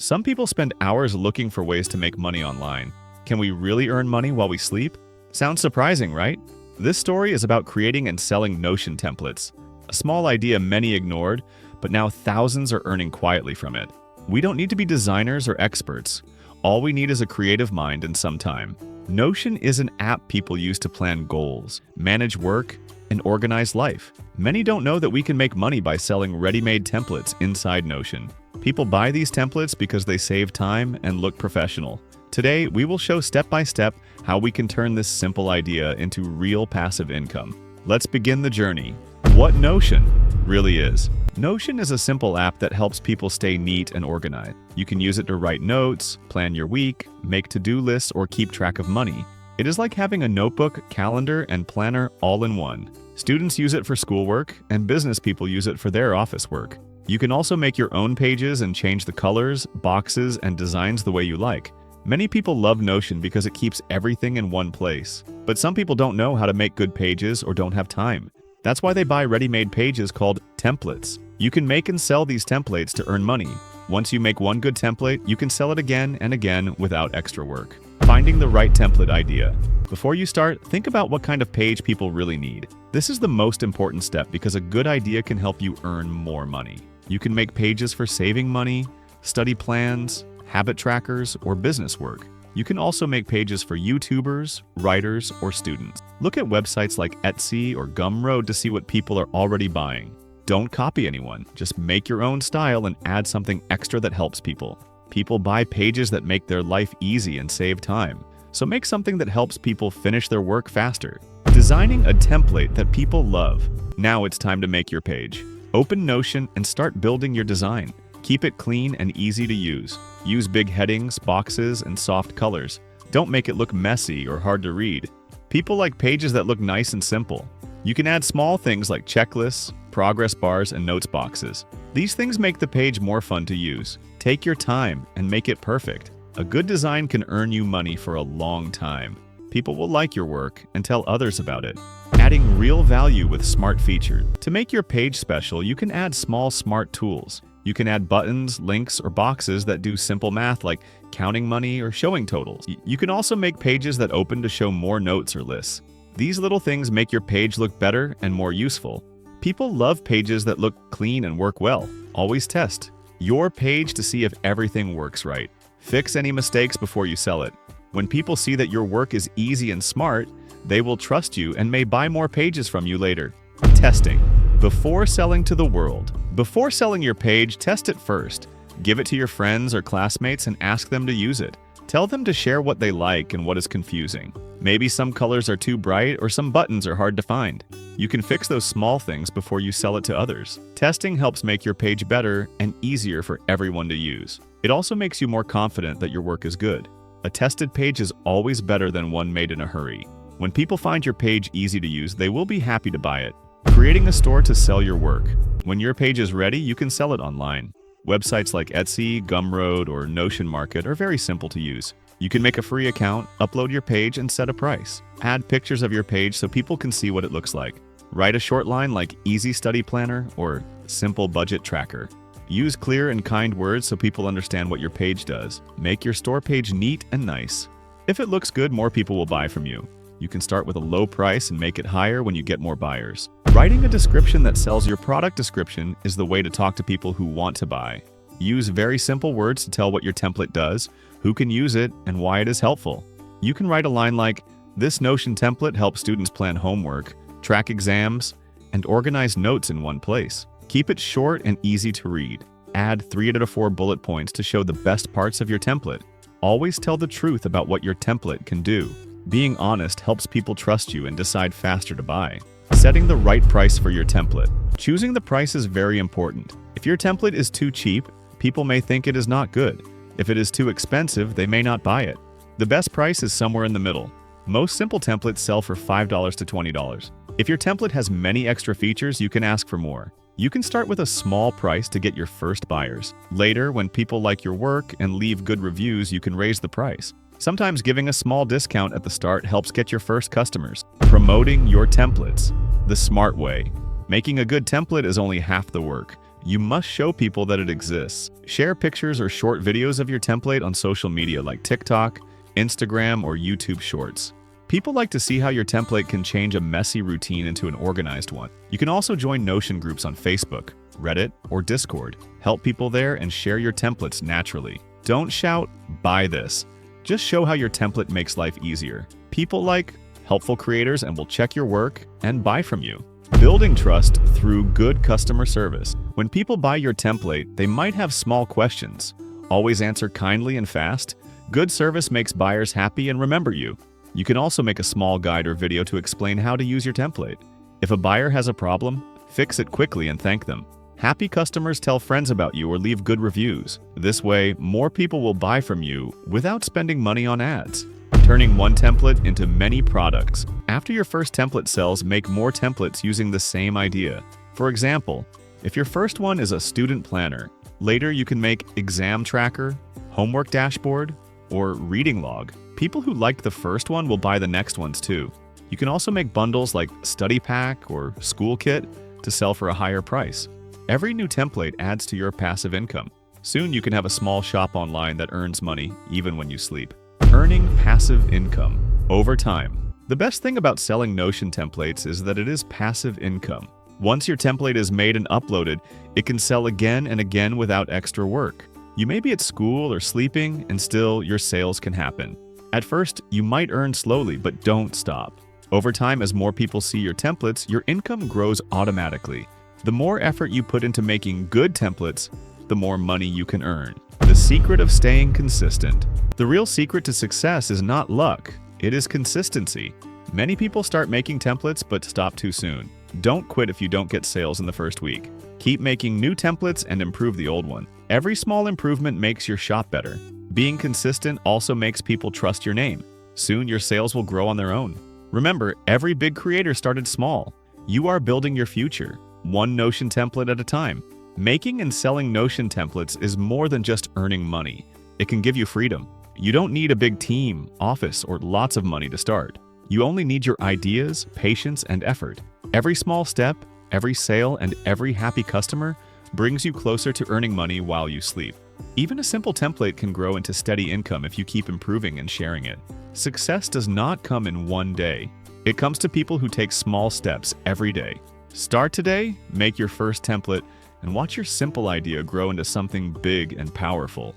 Some people spend hours looking for ways to make money online. Can we really earn money while we sleep? Sounds surprising, right? This story is about creating and selling Notion templates. A small idea many ignored, but now thousands are earning quietly from it. We don't need to be designers or experts. All we need is a creative mind and some time. Notion is an app people use to plan goals, manage work, and organize life. Many don't know that we can make money by selling ready-made templates inside Notion. People buy these templates because they save time and look professional. Today, we will show step-by-step how we can turn this simple idea into real passive income. Let's begin the journey. What Notion really is. Notion is a simple app that helps people stay neat and organized. You can use it to write notes, plan your week, make to-do lists, or keep track of money. It is like having a notebook, calendar, and planner all in one. Students use it for schoolwork, and business people use it for their office work. You can also make your own pages and change the colors, boxes, and designs the way you like. Many people love Notion because it keeps everything in one place. But some people don't know how to make good pages or don't have time. That's why they buy ready-made pages called templates. You can make and sell these templates to earn money. Once you make one good template, you can sell it again and again without extra work. Finding the right template idea. Before you start, think about what kind of page people really need. This is the most important step because a good idea can help you earn more money. You can make pages for saving money, study plans, habit trackers, or business work. You can also make pages for YouTubers, writers, or students. Look at websites like Etsy or Gumroad to see what people are already buying. Don't copy anyone, just make your own style and add something extra that helps people. People buy pages that make their life easy and save time. So make something that helps people finish their work faster. Designing a template that people love. Now it's time to make your page. Open Notion and start building your design. Keep it clean and easy to use. Use big headings, boxes, and soft colors. Don't make it look messy or hard to read. People like pages that look nice and simple. You can add small things like checklists, progress bars, and notes boxes. These things make the page more fun to use. Take your time and make it perfect. A good design can earn you money for a long time. People will like your work and tell others about it. Adding real value with smart features. To make your page special, you can add small smart tools. You can add buttons, links, or boxes that do simple math like counting money or showing totals. You can also make pages that open to show more notes or lists. These little things make your page look better and more useful. People love pages that look clean and work well. Always test your page to see if everything works right. Fix any mistakes before you sell it. When people see that your work is easy and smart, they will trust you and may buy more pages from you later. Testing. Before selling to the world. Before selling your page, test it first. Give it to your friends or classmates and ask them to use it. Tell them to share what they like and what is confusing. Maybe some colors are too bright or some buttons are hard to find. You can fix those small things before you sell it to others. Testing helps make your page better and easier for everyone to use. It also makes you more confident that your work is good. A tested page is always better than one made in a hurry. When people find your page easy to use, they will be happy to buy it. Creating a store to sell your work. When your page is ready, you can sell it online. Websites like Etsy, Gumroad, or Notion Market are very simple to use. You can make a free account, upload your page, and set a price. Add pictures of your page so people can see what it looks like. Write a short line like Easy Study Planner or Simple Budget Tracker. Use clear and kind words so people understand what your page does. Make your store page neat and nice. If it looks good, more people will buy from you. You can start with a low price and make it higher when you get more buyers. Writing a description that sells your product description is the way to talk to people who want to buy. Use very simple words to tell what your template does, who can use it, and why it is helpful. You can write a line like, "This Notion template helps students plan homework, track exams, and organize notes in one place." Keep it short and easy to read. Add 3 to 4 bullet points to show the best parts of your template. Always tell the truth about what your template can do. Being honest helps people trust you and decide faster to buy. Setting the right price for your template. Choosing the price is very important. If your template is too cheap, people may think it is not good. If it is too expensive, they may not buy it. The best price is somewhere in the middle. Most simple templates sell for $5 to $20. If your template has many extra features, you can ask for more. You can start with a small price to get your first buyers. Later, when people like your work and leave good reviews, you can raise the price. Sometimes giving a small discount at the start helps get your first customers. Promoting your templates. The smart way. Making a good template is only half the work. You must show people that it exists. Share pictures or short videos of your template on social media like TikTok, Instagram, or YouTube Shorts. People like to see how your template can change a messy routine into an organized one. You can also join Notion groups on Facebook, Reddit, or Discord. Help people there and share your templates naturally. Don't shout, "Buy this." Just show how your template makes life easier. People like helpful creators and will check your work and buy from you. Building trust through good customer service. When people buy your template, they might have small questions. Always answer kindly and fast. Good service makes buyers happy and remember you. You can also make a small guide or video to explain how to use your template. If a buyer has a problem, fix it quickly and thank them. Happy customers tell friends about you or leave good reviews. This way, more people will buy from you without spending money on ads. Turning one template into many products. After your first template sells, make more templates using the same idea. For example, if your first one is a student planner, later you can make exam tracker, homework dashboard, or reading log. People who liked the first one will buy the next ones too. You can also make bundles like study pack or school kit to sell for a higher price. Every new template adds to your passive income. Soon you can have a small shop online that earns money even when you sleep. Earning passive income over time. The best thing about selling Notion templates is that it is passive income. Once your template is made and uploaded, it can sell again and again without extra work. You may be at school or sleeping, and still your sales can happen. At first, you might earn slowly, but don't stop. Over time, as more people see your templates, your income grows automatically. The more effort you put into making good templates, the more money you can earn. The secret of staying consistent. The real secret to success is not luck, it is consistency. Many people start making templates but stop too soon. Don't quit if you don't get sales in the first week. Keep making new templates and improve the old one. Every small improvement makes your shop better. Being consistent also makes people trust your name. Soon your sales will grow on their own. Remember, every big creator started small. You are building your future, one Notion template at a time. Making and selling Notion templates is more than just earning money. It can give you freedom. You don't need a big team, office, or lots of money to start. You only need your ideas, patience, and effort. Every small step, every sale, and every happy customer brings you closer to earning money while you sleep. Even a simple template can grow into steady income if you keep improving and sharing it. Success does not come in one day. It comes to people who take small steps every day. Start today, make your first template, and watch your simple idea grow into something big and powerful.